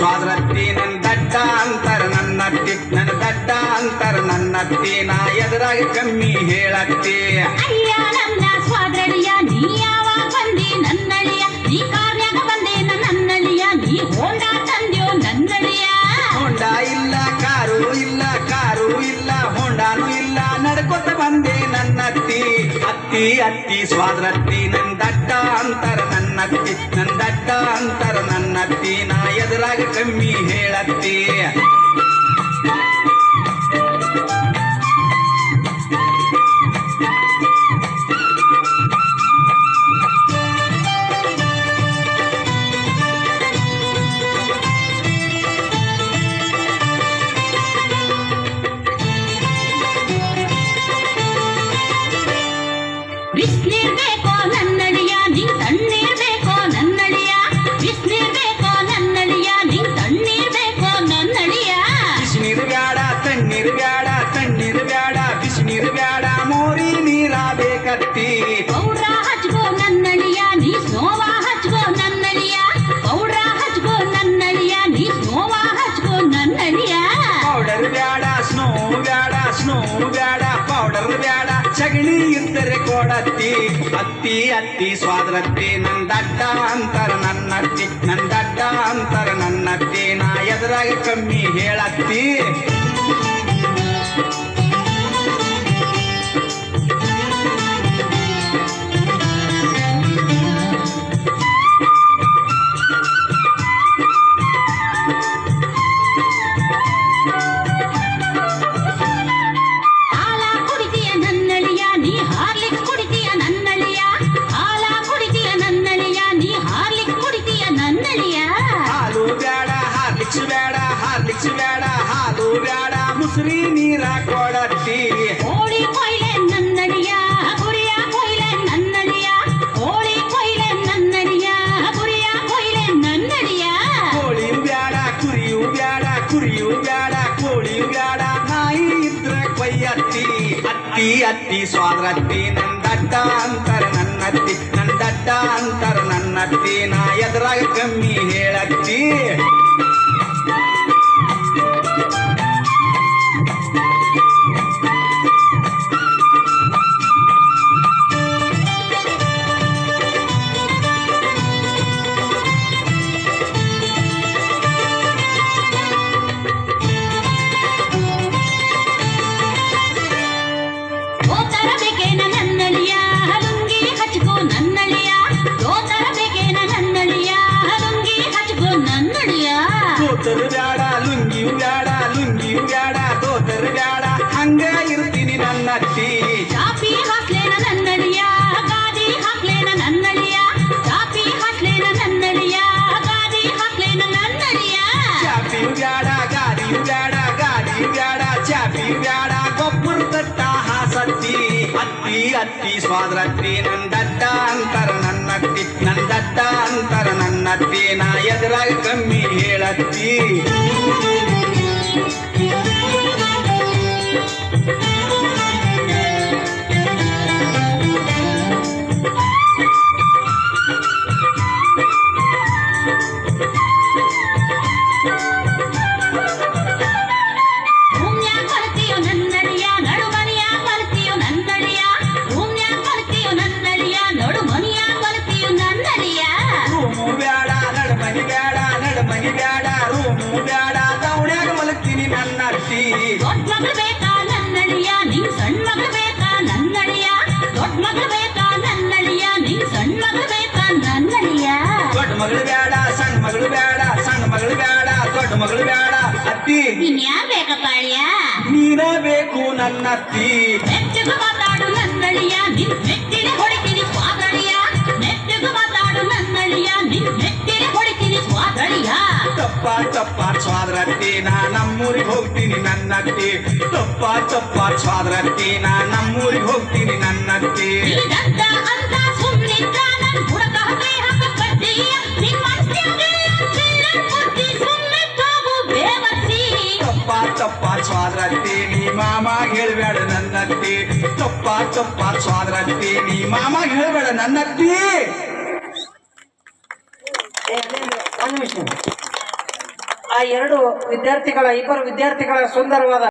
ಸ್ವಾದ್ರತ್ತಿ ನನ್ನ ದಡ್ಡ ಅಂತರ ನನ್ನತ್ತಿ ನನ್ನ ದಡ್ಡ ಅಂತರ ನನ್ನತ್ತಿ ನಾ ಎದುರಾಗ ಕಮ್ಮಿ ಹೇಳತ್ತಿ ಅಯ್ಯ ನನ್ನ ಸ್ವಾದ್ರಳಿಯ ನೀ ಯಾವಾಗ ಬಂದಿ ನನ್ನಳಿಯ ನೀ ಕಾರ್ಯಾಗ ಬಂದೆ ನನ್ನಳಿಯ ನೀ ಹೋಂಡಾ ತಂದ್ಯೋ ನನ್ನಳಿಯ ಹೋಂಡಾ ಇಲ್ಲ ಕಾರು ಇಲ್ಲ ಕಾರು ಇಲ್ಲ ಹೋಂಡಾನು ಇಲ್ಲ ನಡ್ಕೊತ ಬಂದೆ ನನ್ನತ್ತಿ ಅತ್ತಿ ಅತ್ತಿ ಸ್ವಾದ್ರತ್ತಿ ನನ್ನ ದಡ್ಡ ಅಂತರ ನನ್ನತ್ತಿ ನನ್ನ ದಡ್ಡ ಅಂತರ ನನ್ನತ್ತಿ ನಾ ಎದುರಾಗ ಕಮ್ಮಿ ಹೇಳತ್ತಿ ಬಿಸ್ನೀರ್ ಬೇಕೋ ನನ್ನಳಿಯ ನಿಂಗ್ ತಣ್ಣೀರ್ ಬೇಕೋ ನನ್ನಳಿಯ ಬಿಸ್ನೀರ್ ಬೇಕೋ ನನ್ನಳಿಯ ನಿಂಗ್ ತಣ್ಣೀರ್ ಬೇಕೋ ನನ್ನಳಿಯ ಬಿಸಿನೀರು ಬ್ಯಾಡ ತಣ್ಣೀರು ಬ್ಯಾಡ ತಣ್ಣೀರು ಬ್ಯಾಡ ಬಿಸಿನೀರು ಬ್ಯಾಡ ಮೋರಿ ನೀರ ಬೇಕತ್ತಿ ಪೌಡ್ರ ಹಚ್ಕೋ ನನ್ನಳಿಯ ನೀ ಸ್ನೋವ ಹಚ್ಕೋ ನನ್ನಳಿಯ ಪೌಡ್ರ ಹಚ್ಕೋ ನನ್ನಳಿಯ ನೀ ಸ್ನೋವ ಹಚ್ಕೋ ನನ್ನಳಿಯ ಪೌಡರ್ ಬ್ಯಾಡ ಸ್ನೋ ಬ್ಯಾಡ ಸ್ನೋ ಬ್ಯಾಡ ಪೌಡರ್ ಬ್ಯಾಡ ಸಗಣಿ ಇದ್ದರೆ ಕೊಡತ್ತಿ ಅತ್ತಿ ಅತ್ತಿ ಸ್ವಾದ್ರತ್ತಿ ನನ್ನ ದಡ್ಡ ಅಂತರ ನನ್ನತ್ತಿ ನನ್ನ ದಡ್ಡ ಅಂತರ ನನ್ನತ್ತಿ ನಾ ಎದುರಾಗ ಕಮ್ಮಿ ಹೇಳತ್ತಿ ಹಾಲ ಕುಡಿತೀಯ ನನ್ನಳಿಯ ನೀ ಹಾರ್ಲಿಕ್ಸ್ ಕುಡಿತೀಯ ನನ್ನಳಿಯ ಹಾಲ ಕುಡಿತೀಯ ನನ್ನಳಿಯ ನೀ ಹಾರ್ಲಿಕ್ಸ್ ಕುಡಿತೀಯ ನನ್ನಳಿಯ ಹಾಲು ಬ್ಯಾಡ ಹಾರ್ಲಿಕ್ಸ್ ಬೇಡ ಹಾರ್ಲಿಕ್ಸ್ ಬೇಡ ಹಾಲು ಬ್ಯಾಡ ಮುಸ್ರಿ ನೀರ ಕೊಡತ್ತಿ ಕೋಳಿ ಕೊಯ್ಲೆ ನನ್ನಳಿಯ ಗುರಿಯ ಕೊಯ್ಲೆ ನನ್ನಳಿಯ ಕೋಳಿ ಕೊಯ್ಲೆ ನನ್ನಳಿಯ ಗುರಿಯ ಕೊಯ್ಲೆ ನನ್ನಳಿಯ ಕೋಳಿಯು ಬ್ಯಾಡ ಕುರಿಯು ಬ್ಯಾಡ ಕುರಿಯು ಬ್ಯಾಡ ಕೋಳಿಯು ಬ್ಯಾಡ ನಾಯಿ ಇದ್ರ ಕೊಯ್ಯತ್ತಿ ಅತ್ತಿ ಅತ್ತಿ ಸ್ವಾದ್ರತ್ತಿ ನನ್ನ ದಡ್ಡ ಅಂತರ ನನ್ನತ್ತಿ ನನ್ನ ದಡ್ಡ ಅಂತರ ನನ್ನತ್ತಿ ನಾ ಎದುರಾಗ ಕಮ್ಮಿ ಹೇಳತ್ತಿ ಗೋತರ ಬೇಕೇನ ನನ್ನಳಿಯ ಲುಂಗಿ ಹಚ್ಕೋ ನನ್ನಳಿಯ ಗೋತರ ಬೇಕೇನ ನನ್ನಳಿಯ ಲುಂಗಿ ಹಚ್ಕೋ ನನ್ನಳಿಯ ದೋತರು ಬ್ಯಾಡ ಲುಂಗಿಯು ಬ್ಯಾಡ ಲುಂಗಿಯು ಬ್ಯಾಡ ದೋತರು ಬ್ಯಾಡ ಹಂಗ ಇರ್ತೀನಿ ನನ್ನತ್ತಿ ಚಾಪಿ ಹಾಕ್ಲೇನ ನನ್ನಳಿಯ ಗಾದಿ ಹಾಕ್ಲೇನ ನನ್ನಳಿಯ ಚಾಪಿ ಹಾಕ್ಲೇನ ನನ್ನಳಿಯ ಗಾದಿ ಹಾಕ್ಲೇನ ನನ್ನಳಿಯ ಚಾಪಿಯು ಬ್ಯಾಡ ಗಾಡಿಯು ಬ್ಯಾಡ ಗಾಡಿಯು ಬ್ಯಾಡ ಚಾಪಿಯು ಬ್ಯಾಡ ಗೊಬ್ಬರ ತಟ್ಟ ಹಾಸತ್ತಿ ಅತ್ತಿ ಅತ್ತಿ ಸ್ವಾದ್ರತ್ತಿ ನನ್ನ ದಡ್ಡ ಅಂತರ ನನ್ನತ್ತಿ ನನ್ನ ದಡ್ಡ ಅಂತರ ನನ್ನತ್ತಿ ನಾ ಎದುರಾಗ ಕಮ್ಮಿ ಹೇಳತ್ತಿ ಭೂಮ್ಯಾಗ ಬರ್ತೀಯೋ ನನ್ನಳಿಯ ನಡುಮನಿಯಾಗ ಬರ್ತೀಯೋ ನನ್ನಳಿಯ ಭೂಮ್ಯಾಗ ಬರ್ತೀಯೋ ನನ್ನಳಿಯ ನಡುಮನಿಯಾಗ ಬರ್ತೀಯೋ ನನ್ನಳಿಯ ರೂಮು ಬ್ಯಾಡ ನಡಮನಿ ಬ್ಯಾಡ ನಡಮನಿ ಬ್ಯಾಡ ರೂಮು ಬ್ಯಾಡ ದೌಡ್ಯಾಗ ಮಲಗ್ತೀನಿ ನನ್ನತ್ತಿ ದೊಡ್ಡ ಮಗಳು ಬೇಕಾ ನನ್ನಳಿಯ ನಿಂಗ್ ಸಣ್ಣ ಮಗಳು ಬೇಕಾ ನನ್ನಳಿಯ ದೊಡ್ಡ ಮಗಳು ಬೇಕಾ ನನ್ನಳಿಯ ನಿಂಗ್ ಸಣ್ಣ ಮಗಳು ಬೇಕಾ ನನ್ನಳಿಯ ದೊಡ್ಡ ಮಗಳು ಬ್ಯಾಡ ಸಣ್ಣ ಮಗಳು ಬ್ಯಾಡ ಸಣ್ಣ ಮಗಳು ಬ್ಯಾಡ ದೊಡ್ಡ ಮಗಳು ಬ್ಯಾಡ ಅತ್ತಿ ಇನ್ಯಾರ್ ಬೇಕಪ್ಪ ಅಳಿಯ ನೀನ ಬೇಕು ನನ್ನತ್ತಿ ಮೆಚ್ಚಗ ಮಾತಾಡು ನನ್ನಳಿಯ ನಿನ್ ಮೆಟ್ಟಿಲೆ ಹೊಡಿತೀನಿ ಸ್ವಾದಳಿಯ ಮೆಚ್ಚಗ ಮಾತಾಡು ನನ್ನಳಿಯ ನಿನ್ ಮೆಟ್ಟಿಲೆ ಹೊಡಿತೀನಿ ಸ್ವಾದಳಿಯ ತಪ್ಪ ತಪ್ಪ ಸ್ವಾದ್ರತ್ತಿ ನಾ ನಮ್ಮೂರಿಗೆ ಹೋಗ್ತೀನಿ ನನ್ನತ್ತಿ ತಪ್ಪ ತಪ್ಪ ಸ್ವಾದ್ರತ್ತಿ ನಾ ನಮ್ಮೂರಿಗೆ ಹೋಗ್ತೀನಿ ನನ್ನತ್ತಿ ಇದಂತ ಅಂತ ಸುಮ್ನಿದ್ದ ನನ್ ಬುಡಕ ಕೈ ಹಾಕ ಕಡ್ಡಿಯ ನಿನ್ ಮನ್ಸ್ನ್ಯಾಗೆ ಚಿಲ್ಲರ್ ಬುದ್ಧಿ ಸುಮ್ನೆ ಹೋಗು ಬೇವರ್ಸಿ ತಪ್ಪ ತಪ್ಪ ಸ್ವಾದ್ರತ್ತಿ ನೀ ಮಾಮ ಹೇಳ್ಬೇಡ ನನ್ನತ್ತಿ ತಪ್ಪ ತಪ್ಪ ಸ್ವಾದ್ರತ್ತಿ ನೀ ಮಾಮ ಹೇಳ್ಬೇಡ ನನ್ನತ್ತಿ ಒಂದು ನಿಮಿಷ ಆ ಇಬ್ಬರು ವಿದ್ಯಾರ್ಥಿಗಳ ಸುಂದರವಾದ